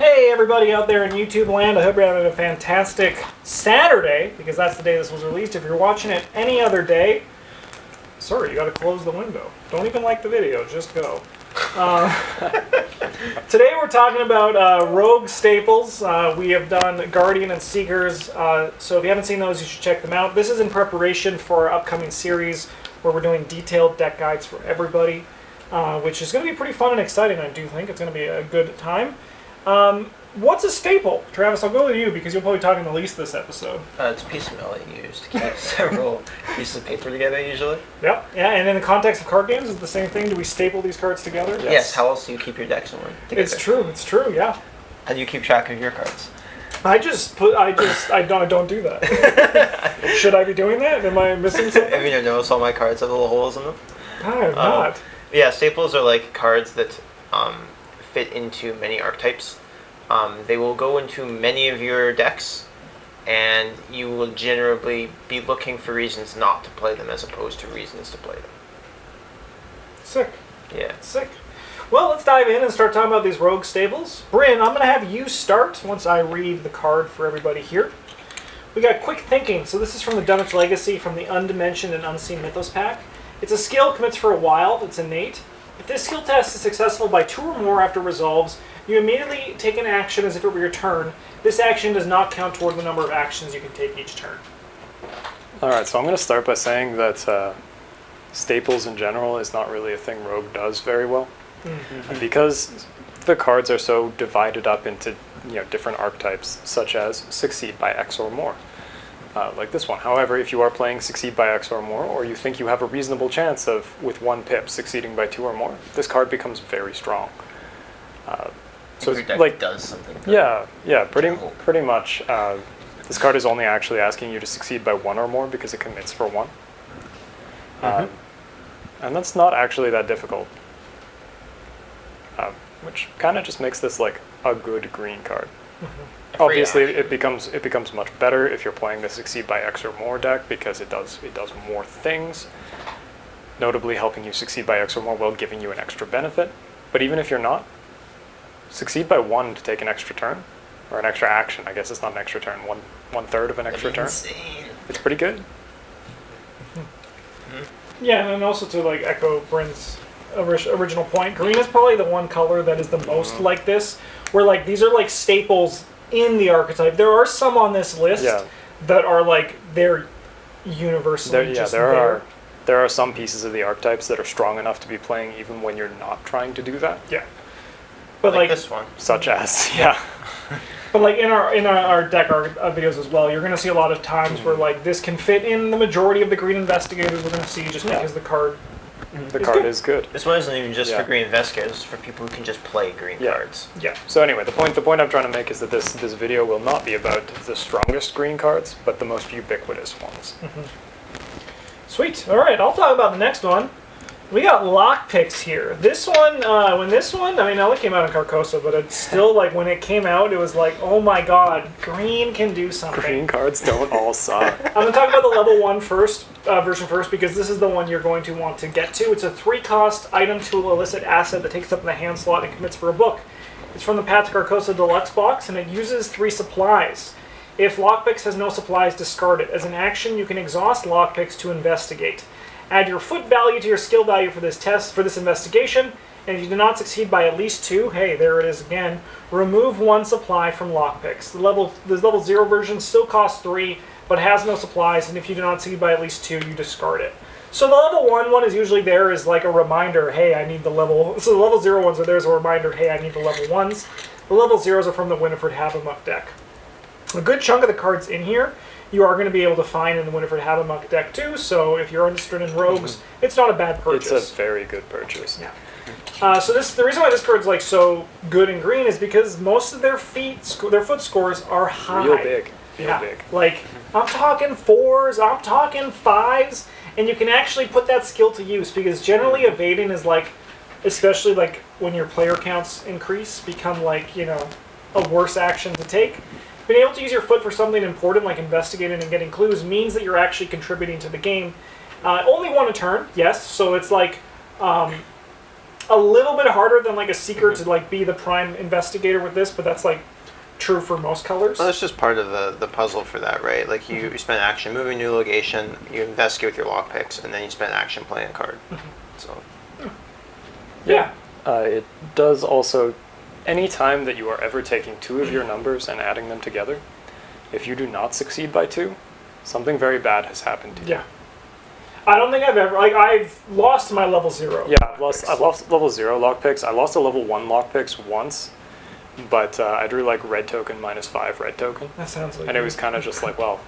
Hey everybody out there in YouTube land, I hope you're having a fantastic Saturday, because that's the day this was released. If you're watching it any other day, sorry, you gotta close the window. Don't even like the video, just go. Today we're talking about Rogue staples. We have done Guardian and Seekers, so if you haven't seen those, you should check them out. This is in preparation for our upcoming series where we're doing detailed deck guides for everybody, which is going to be pretty fun and exciting. I do think it's going to be a good time. What's a staple? Travis, I'll go with you because you're probably talking the least this episode. It's a piece of metal you use to keep several pieces of paper together, usually. Yep. Yeah, and in the context of card games, is it the same thing? Do we staple these cards together? Yes. How else do you keep your decks in one together? It's true, yeah. How do you keep track of your cards? I don't do that. Should I be doing that? Am I missing something? Have you never noticed all my cards have little holes in them? I have not. Yeah, staples are like cards that fit into many archetypes. They will go into many of your decks, and you will generally be looking for reasons not to play them as opposed to reasons to play them. Sick. Yeah. Sick. Well, let's dive in and start talking about these rogue staples. Bryn, I'm going to have you start once I read the card for everybody here. We got Quick Thinking. So this is from the Dunwich Legacy from the Undimensioned and Unseen Mythos pack. It's a skill, commits for a while, it's innate. If this skill test is successful by 2 or more after resolves, you immediately take an action as if it were your turn. This action does not count toward the number of actions you can take each turn. Alright, so I'm going to start by saying that staples in general is not really a thing Rogue does very well. Mm-hmm. Because the cards are so divided up into different archetypes, such as succeed by X or more. Like this one. However, if you are playing succeed by X or more, or you think you have a reasonable chance of, with 1 pip, succeeding by 2 or more, this card becomes very strong. So your deck does something. Yeah, pretty much. This card is only actually asking you to succeed by 1 or more because it commits for 1. And that's not actually that difficult. Which kind of just makes this like a good green card. Obviously, it becomes much better if you're playing the succeed by X or more deck because it does more things, notably helping you succeed by X or more while giving you an extra benefit. But even if you're not, succeed by 1 to take an extra turn, or an extra action. I guess it's not an extra turn. One third of an extra turn. It's pretty good. Yeah, and also to like echo Bryn's original point, green is probably the one color that is the most like this, where like these are like staples in the archetype. There are some on this list that are like they're universally there. There are some pieces of the archetypes that are strong enough to be playing even when you're not trying to do that. Yeah. But like this one. Such as, But like in our deck videos as well, you're going to see a lot of times where like this can fit in the majority of the green investigators we're going to see just because the card is good. This one isn't even just for green investigators, it's for people who can just play green cards. Yeah. So anyway, the point I'm trying to make is that this video will not be about the strongest green cards, but the most ubiquitous ones. Sweet. All right, I'll talk about the next one. We got Lockpicks here. This one, I mean, it came out in Carcosa, but it's still like when it came out, it was like, oh my god, green can do something. Green cards don't all suck. I'm going to talk about the level 1 version first, because this is the one you're going to want to get to. It's a 3-cost item tool illicit asset that takes up the hand slot and commits for a book. It's from the Path to Carcosa Deluxe box, and it uses 3 supplies. If Lockpicks has no supplies, discard it. As an action, you can exhaust Lockpicks to investigate. Add your foot value to your skill value for this investigation, and if you do not succeed by at least 2, hey, there it is again, remove 1 supply from Lockpicks. The level 0 version still costs 3, but has no supplies, and if you do not succeed by at least 2, you discard it. So the level 1 one is usually there as like a reminder, hey, I need the level... So the level 0 ones are there as a reminder, hey, I need the level 1s. The level 0s are from the Winifred Habermuck deck. A good chunk of the cards in here you are going to be able to find in the Winifred Habermuck deck too, so if you're interested in rogues, it's not a bad purchase. It's a very good purchase. Yeah. So the reason why this card's like so good in green is because most of their foot scores are high. Real big. Real big. Like, I'm talking 4s, I'm talking 5s, and you can actually put that skill to use, because generally evading is like, especially like when your player counts increase, become like, a worse action to take. Being able to use your foot for something important like investigating and getting clues means that you're actually contributing to the game. Only 1 a turn, yes, so it's like a little bit harder than like a seeker to like be the prime investigator with this, but that's like true for most colors. Well, that's just part of the puzzle for that, right? Like you spend action moving to a location, you investigate with your lockpicks, and then you spend action playing a card. So. Yeah. It does also, any time that you are ever taking 2 of your numbers and adding them together, if you do not succeed by 2, something very bad has happened to you. Yeah. I don't think I've ever, like, I've lost my level 0. Yeah, I've lost level 0 lockpicks. I lost a level 1 lockpicks once, but I drew like red token -5 red token. That sounds like. And it was kind of just like, well,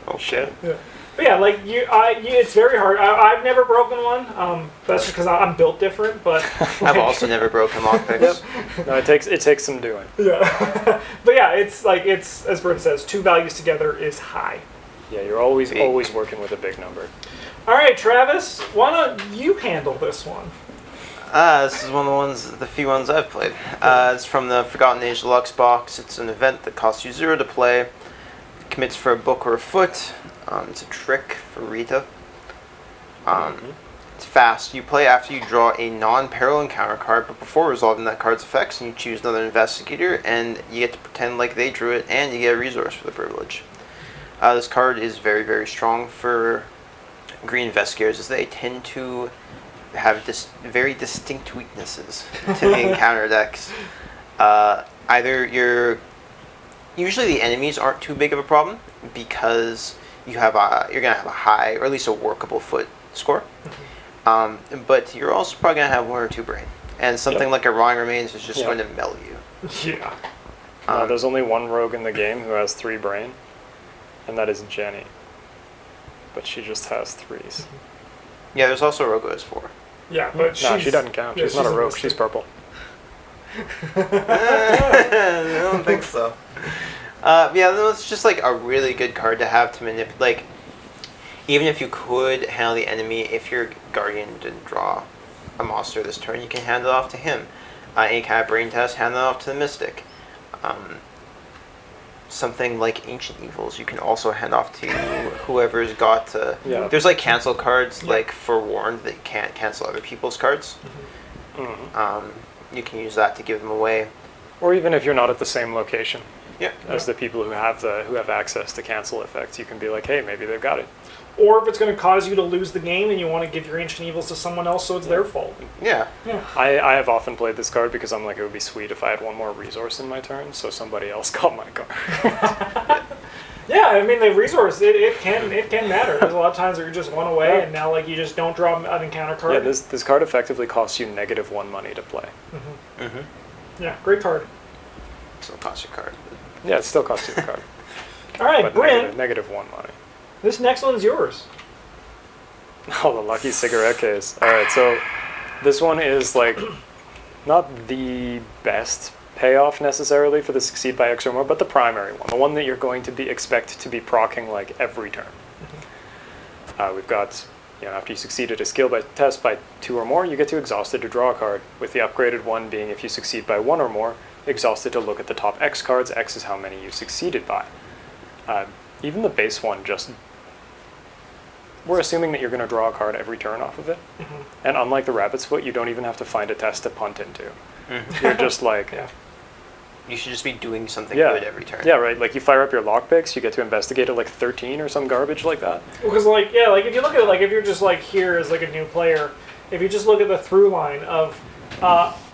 oh shit. Yeah. But yeah, like it's very hard. I've never broken one. That's just because I'm built different. But I've also never broken lockpicks. No, it takes some doing. Yeah. But yeah, it's like as Brent says, 2 values together is high. Yeah, you're always working with a big number. All right, Travis, why don't you handle this one? This is one of the few ones I've played. It's from the Forgotten Age Deluxe box. It's an event that costs you 0 to play. It commits for a book or a foot. It's a trick for Rita. It's fast. You play after you draw a non-peril encounter card, but before resolving that card's effects, and you choose another investigator, and you get to pretend like they drew it, and you get a resource for the privilege. This card is very, very strong for green investigators, as they tend to have very distinct weaknesses to the encounter decks. Usually the enemies aren't too big of a problem because you're gonna have a high, or at least a workable foot score. But you're also probably gonna have 1 or 2 brain, and something like a Rotting Remains is just going to melt you. Yeah. There's only one rogue in the game who has 3 brain, and that is Jenny. But she just has 3s. Yeah, there's also a rogue who has 4. Yeah, but no, she doesn't count. She's not a rogue. She's purple. I don't think so. No, it's just like a really good card to have to manipulate. Like, even if you could handle the enemy, if your guardian didn't draw a monster this turn, you can hand it off to him. Any kind of brain test, hand it off to the mystic. Something like Ancient Evils, you can also hand off to whoever's got. There's like cancel cards, like Forewarned, that can't cancel other people's cards. You can use that to give them away. Or even if you're not at the same location. As the people who have access to cancel effects, you can be like, hey, maybe they've got it. Or if it's going to cause you to lose the game and you want to give your Ancient Evils to someone else, so it's their fault. Yeah. I have often played this card because I'm like, it would be sweet if I had 1 more resource in my turn, so somebody else got my card. Yeah, I mean the resource it can matter. There's a lot of times where you're just 1 away, and now like you just don't draw an encounter card. Yeah, this card effectively costs you -1 money to play. Yeah, great card. Still costs you a card. Yeah, it still costs you a card. All right, but Brent. -1 money. This next one's yours. Oh, the lucky cigarette case. All right, so this one is like not the best payoff necessarily for the Succeed by X or more, but the primary one, the one that you're going to expect to be proccing like every turn. We've got, after you succeeded a skill test by 2 or more, you get to Exhausted to draw a card, with the upgraded one being if you succeed by 1 or more, Exhausted to look at the top X cards. X is how many you succeeded by. Even the base one we're assuming that you're going to draw a card every turn off of it. And unlike the Rabbit's Foot, you don't even have to find a test to punt into. You're just like... You should just be doing something good every turn. Yeah, right. Like you fire up your lockpicks, you get to investigate at like 13 or some garbage like that. Because like if you look at it, like if you're just like here as like a new player, if you just look at the through line of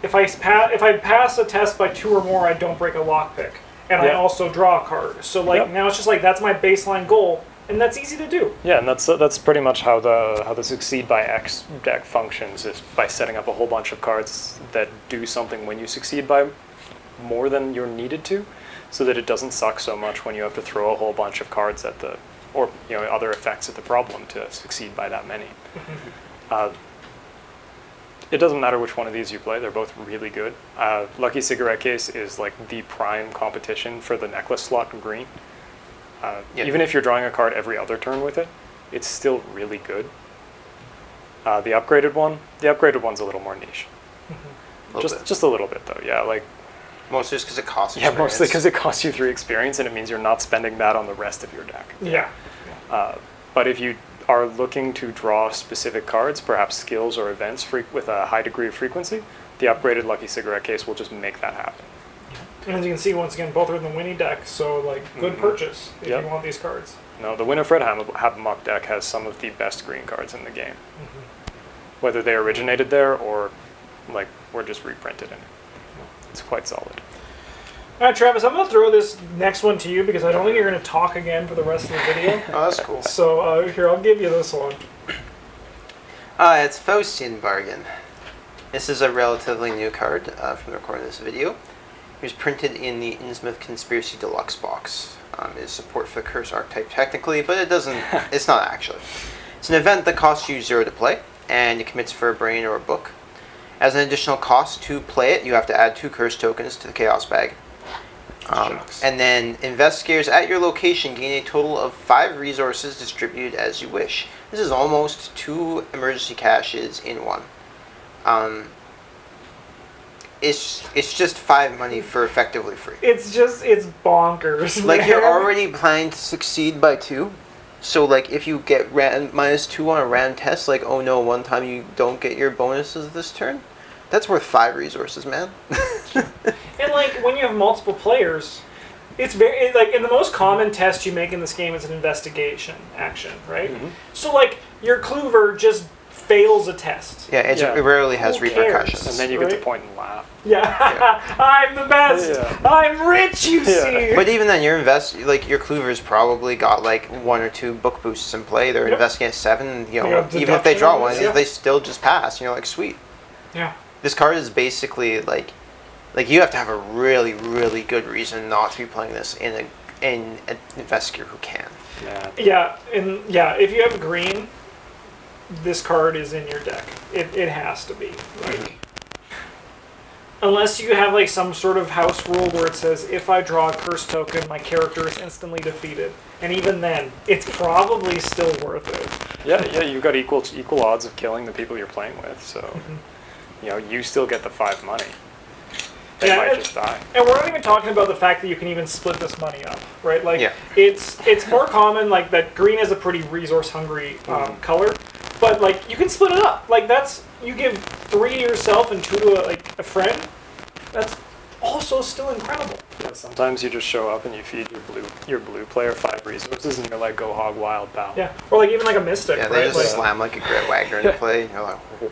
if I pass a test by 2 or more, I don't break a lockpick, and I also draw a card. So like now it's just like that's my baseline goal. And that's easy to do. Yeah, and that's pretty much how the Succeed by X deck functions, is by setting up a whole bunch of cards that do something when you succeed by more than you're needed to, so that it doesn't suck so much when you have to throw a whole bunch of cards at other effects at the problem to succeed by that many. It doesn't matter which one of these you play; they're both really good. Lucky Cigarette Case is like the prime competition for the necklace slot in green. Even if you're drawing a card every other turn with it, it's still really good. The upgraded one's a little more niche. Just a little bit though, yeah. Like mostly just because it costs experience. Yeah, mostly because it costs you 3 experience, and it means you're not spending that on the rest of your deck. Yeah. But if you are looking to draw specific cards, perhaps skills or events with a high degree of frequency, the upgraded Lucky Cigarette case will just make that happen. And as you can see, once again, both are in the Winnie deck, so like good purchase if you want these cards. No, the Winifred Habermuck deck has some of the best green cards in the game. Whether they originated there or like were just reprinted in it. It's quite solid. All right, Travis, I'm going to throw this next one to you because I don't think you're going to talk again for the rest of the video. Oh, that's cool. So here, I'll give you this one. It's Faustian Bargain. This is a relatively new card from the recording of this video. It was printed in the Innsmouth Conspiracy Deluxe box. It is support for the Curse archetype technically, but it doesn't. It's not actually. It's an event that costs you 0 to play, and it commits for a brain or a book. As an additional cost to play it, you have to add 2 curse tokens to the Chaos bag. And then investigators at your location gain a total of 5 resources distributed as you wish. This is almost 2 emergency caches in one. It's just 5 money for effectively free. It's bonkers. Like, man. you're already planning to succeed by 2. So, like, if you get -2 on a random test, like, oh no, one time you don't get your bonuses this turn, that's worth 5 resources, man. And, like, when you have multiple players, it's very, like, in the most common test you make in this game is an investigation action, right? So, like, your Clover just fails a test. Yeah, it rarely has Who repercussions. cares? And then you get to point and laugh. Yeah, I'm the best. Yeah. I'm rich, you see. But even then, your Clover's probably got like 1 or 2 book boosts in play. They're investigating at 7. You know, even if they draw one, they still just pass. And you're like, sweet. Yeah. This card is basically like you have to have a really, really good reason not to be playing this in an investigator who can. Yeah. Yeah, if you have green, this card is in your deck. It has to be. Like, unless you have like some sort of house rule where it says if I draw a curse token, my character is instantly defeated. And even then, it's probably still worth it. Yeah, you've got equal odds of killing the people you're playing with, so you know, you still get the 5 money. They might just die. And we're not even talking about the fact that you can even split this money up, right? Like, it's more common like that green is a pretty resource-hungry color, but like you can split it up. Like you give 3 to yourself and 2 to a friend. That's also still incredible. Yeah, sometimes you just show up and you feed your blue player 5 resources and you're like, go hog wild, pal. Yeah, or like even like a mystic. Yeah, they just slam like a Grit Wagner into play, and you're like, whoa.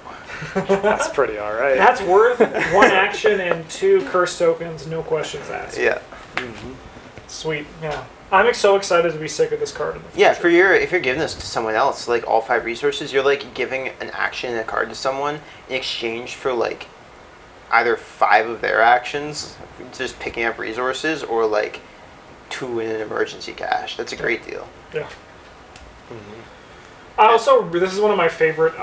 That's pretty alright. That's worth 1 action and 2 curse tokens, no questions asked. Yeah. Sweet. Yeah. I'm so excited to be sick of this card in the future. Yeah, if you're giving this to someone else, like all 5 resources, you're like giving an action and a card to someone in exchange for like either 5 of their actions, just picking up resources, or like 2 in an emergency cache. That's a great deal. Yeah. This is one of my favorite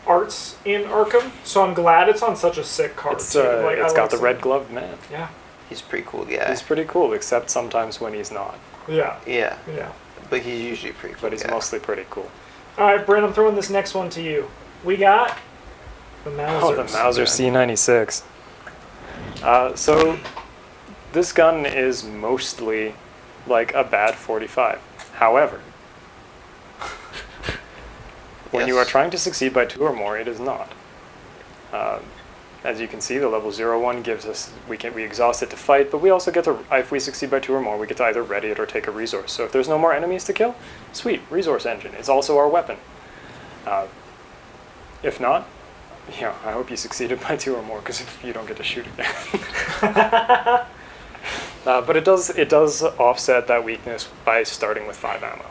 arts in ARKHAM, so I'm glad it's on such a sick card. It's got the red gloved man. Yeah. He's pretty cool, yeah. He's pretty cool, except sometimes when he's not. Yeah. Yeah. Yeah. But he's usually pretty cool. But he's mostly pretty cool. All right, Brent, I'm throwing this next one to you. We got the Mauser. Oh, the Mauser C96. So this gun is mostly like a bad 45. However, when you are trying to succeed by 2 or more, it is not. As you can see, the level 0/1 gives us, we exhaust it to fight, but we also get to, if we succeed by 2 or more, we get to either ready it or take a resource. So if there's no more enemies to kill, sweet, resource engine. It's also our weapon. If not, yeah, I hope you succeeded by 2 or more, because if you don't get to shoot again. But it does offset that weakness by starting with 5 ammo,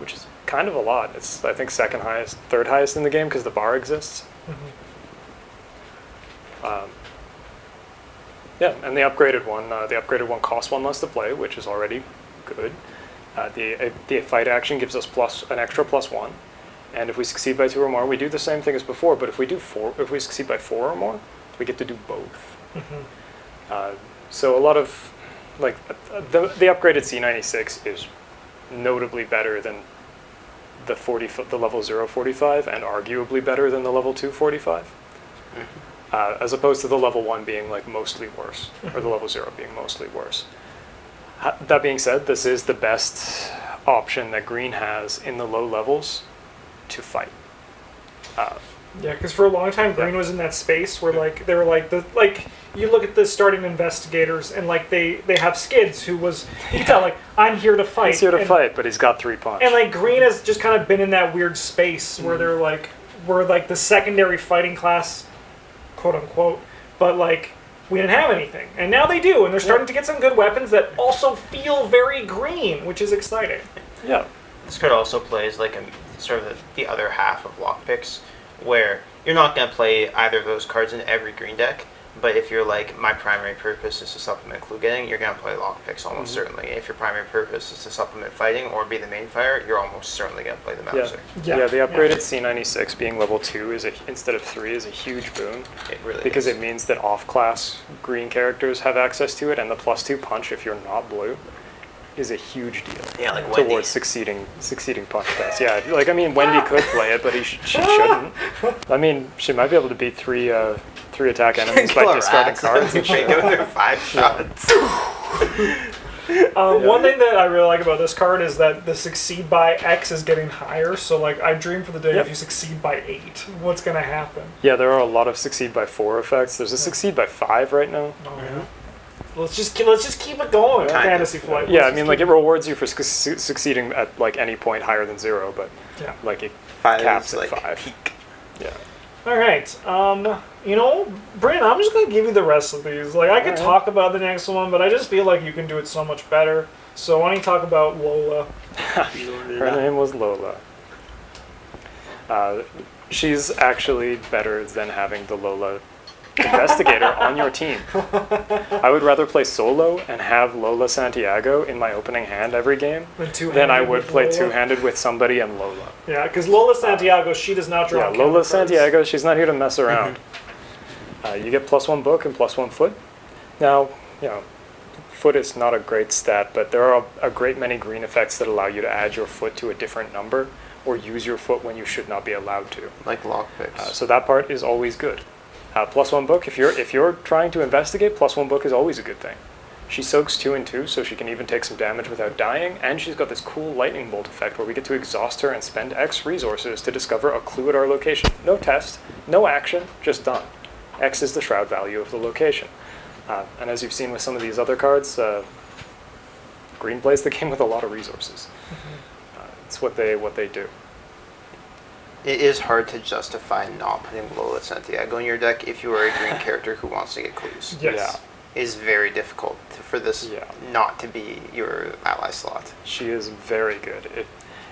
which is kind of a lot. It's, I think, third highest in the game because the bar exists. Yeah, and the upgraded one costs 1 less to play, which is already good. The fight action gives us an extra +1, and if we succeed by 2 or more, we do the same thing as before. But if we succeed by 4 or more, we get to do both. So a lot of the upgraded C96 is notably better than the level 045, and arguably better than the level 245. As opposed to the level 1 being like mostly worse, or the level 0 being mostly worse. That being said, this is the best option that green has in the low levels to fight. Yeah, because for a long time, green was in that space where like they were like you look at the starting investigators and like they have Skids who was you can tell like I'm here to fight. He's here to fight, but he's got 3 punch. And like green has just kind of been in that weird space where they're like we're like the secondary fighting class, quote unquote, but like we didn't have anything, and now they do, and they're starting to get some good weapons that also feel very green, which is exciting. Yeah. This card also plays like sort of the other half of Lockpicks, where you're not going to play either of those cards in every green deck, but if you're like, my primary purpose is to supplement clue getting, you're going to play Lockpicks almost certainly. If your primary purpose is to supplement fighting or be the main fighter, you're almost certainly going to play the Mauser. Yeah, the upgraded C96 being level 2 instead of 3 is a huge boon. It really because is. it means that off-class green characters have access to it, and the +2 punch if you're not blue is a huge deal. Yeah, like Wendy. Towards succeeding punch tests. Yeah, like I mean, Wendy could play it, but she shouldn't. I mean, she might be able to beat three attack enemies by discarding cards. They go there 5 shots. One thing that I really like about this card is that the succeed by X is getting higher. So like, I dream for the day if you succeed by 8, what's gonna happen? Yeah, there are a lot of succeed by 4 effects. There's a succeed by 5 right now. Oh yeah. Let's just keep it going. Fantasy Flight. Yeah, I mean, like it rewards you for succeeding at like any point higher than 0, but like it 5 caps is, at like, 5. peak. Yeah. All right. You know, Bryn, I'm just gonna give you the rest of these. Like, I could talk about the next one, but I just feel like you can do it so much better. So why don't you talk about Lola? Her name was Lola. She's actually better than having the Lola investigator on your team. I would rather play solo and have Lola Santiago in my opening hand every game than I would play two-handed with somebody and Lola. Yeah, because Lola Santiago, she does not draw. Yeah, Lola Santiago, she's not here to mess around. You get +1 book and +1 foot. Now, you know, foot is not a great stat, but there are a great many green effects that allow you to add your foot to a different number or use your foot when you should not be allowed to. Like Lockpicks. So that part is always good. +1 book, if you're trying to investigate, +1 book is always a good thing. She soaks 2 and 2, so she can even take some damage without dying, and she's got this cool lightning bolt effect where we get to exhaust her and spend X resources to discover a clue at our location. No test, no action, just done. X is the shroud value of the location. And as you've seen with some of these other cards, green plays the game with a lot of resources. It's what they do. It is hard to justify not putting Lola Santiago in your deck if you are a green character who wants to get clues. Yes. Yeah. It is very difficult for this not to be your ally slot. She is very good.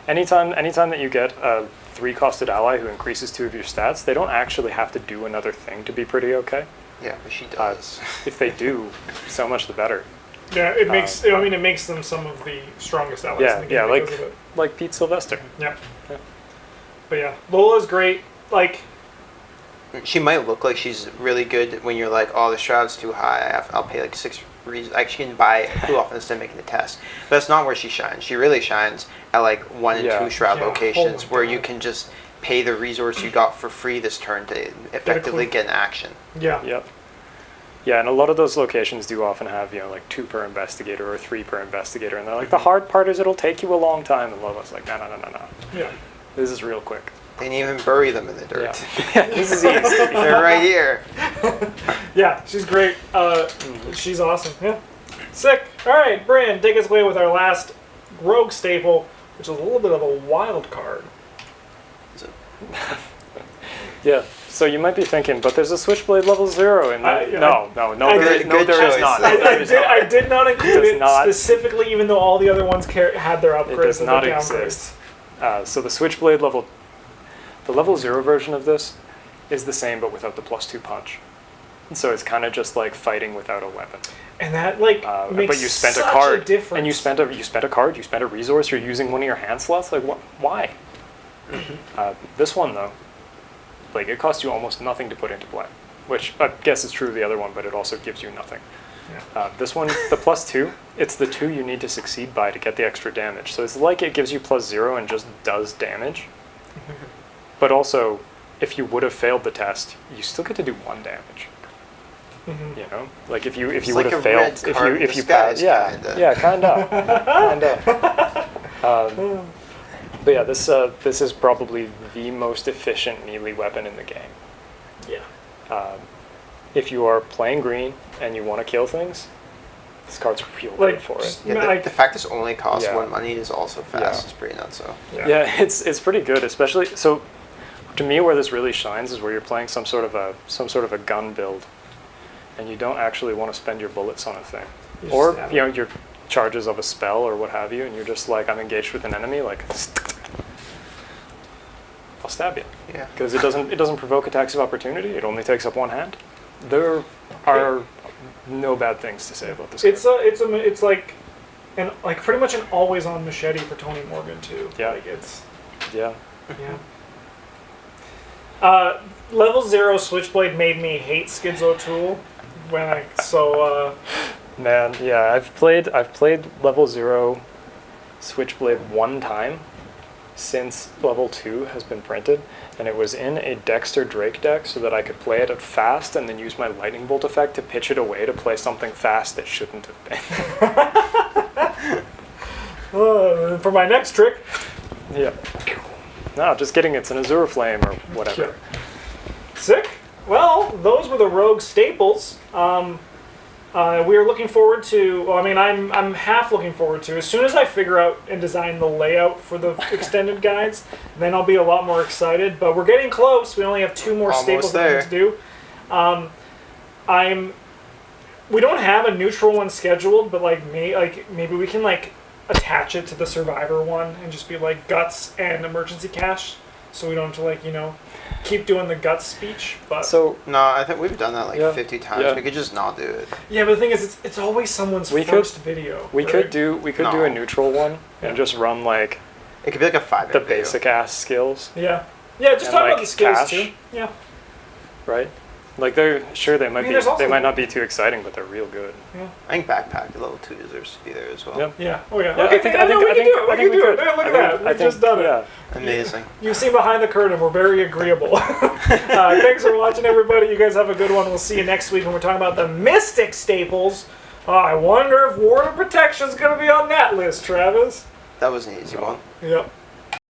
Anytime that you get a 3-costed ally who increases 2 of your stats, they don't actually have to do another thing to be pretty okay. Yeah, but she does. If they do, so much the better. Yeah, it makes. I mean, it makes them some of the strongest allies in the game. Yeah, because of it. like Pete Sylvester. Yeah. But yeah, Lola's great. Like, she might look like she's really good when you're like, oh, the shroud's too high. I'll pay like 6 reasons. Like, she can buy clue off instead of making a test. But that's not where she shines. She really shines at like 1 and 2 shroud locations where you can just pay the resource you got for free this turn to effectively get an action. Yeah. Yep. Yeah, and a lot of those locations do often have, you know, like 2 per investigator or 3 per investigator, and they're like, the hard part is it'll take you a long time, and Lola's like, no. Yeah. This is real quick. They didn't even bury them in the dirt. Yeah, this is easy. They're right here. Yeah, she's great. She's awesome. Yeah. Sick. All right, Brand, take us away with our last rogue staple, which is a little bit of a wild card. Yeah. So you might be thinking, but there's a Switchblade level 0 in there. No, there is not. I did not include it not. Specifically, even though all the other ones had their upgrades. It does and not their exist. So the Switchblade level 0 version of this is the same, but without the +2 punch. And so it's kind of just like fighting without a weapon. And that makes but you spent such a card, difference. and you spent a card, you spent a resource, you're using one of your hand slots. Like why? This one though, like it costs you almost nothing to put into play, which I guess is true of the other one, but it also gives you nothing. Yeah. This one, the +2, it's the 2 you need to succeed by to get the extra damage. So it's like it gives you +0 and just does damage. But also, if you would have failed the test, you still get to do 1 damage. You know, like if you would have failed, if you passed, kind of. But yeah, this is probably the most efficient melee weapon in the game. Yeah. If you are playing green and you want to kill things, this card's real Like, good for it. Yeah, the fact this only costs Yeah. 1 money is also fast. Yeah. It's pretty nuts. So. Yeah, it's pretty good, especially so. To me, where this really shines is where you're playing some sort of a gun build, and you don't actually want to spend your bullets on a thing, You or just stab you know your charges of a spell or what have you, and you're just like, I'm engaged with an enemy, like I'll stab you, Yeah. because it doesn't provoke attacks of opportunity. It only takes up one hand. There are no bad things to say about this. It's like pretty much an always on machete for Tony Morgan too. Yeah. Like it's Yeah. yeah. Level 0 Switchblade made me hate Schizo Tool Man, yeah, I've played level 0 Switchblade one time since level 2 has been printed, and it was in a Dexter Drake deck so that I could play it at fast and then use my lightning bolt effect to pitch it away to play something fast that shouldn't have been. for my next trick. Yeah. No, just kidding, it's an Azure Flame or whatever. Sure. Sick. Well, those were the Rogue staples. We are looking forward to. Well, I mean, I'm half looking forward to. As soon as I figure out and design the layout for the extended guides, then I'll be a lot more excited. But we're getting close. We only have 2 more Almost staples that we there. need to do. We don't have a neutral one scheduled, but maybe we can attach it to the Survivor one and just be like guts and emergency cash, so we don't have to keep doing the guts speech. But So No, I think we've done that Yeah. 50 times. Yeah. We could just not do it. yeah, but the thing is, it's always someone's We first video. we right? could do No. a neutral one Yeah. and just run like It could be like a 5 the video. basic ass skills, Yeah, just And, talk about like, the skills cash. too. Yeah, right? Like they might mean, there's also- they might not be too exciting, but they're real good. I think Backpack level 2 deserves to be there as well. Yep. yeah, oh yeah. Yeah, Okay, I think we can do it. We can do it. could. Hey, look I at think- that. I We've think- just done it. Yeah. Amazing. You've seen behind the curtain. We're very agreeable. Thanks for watching, everybody. You guys have a good one. We'll see you next week when we're talking about the Mystic staples. I wonder if Ward of Protection is going to be on that list, Travis. That was an easy one. Yep.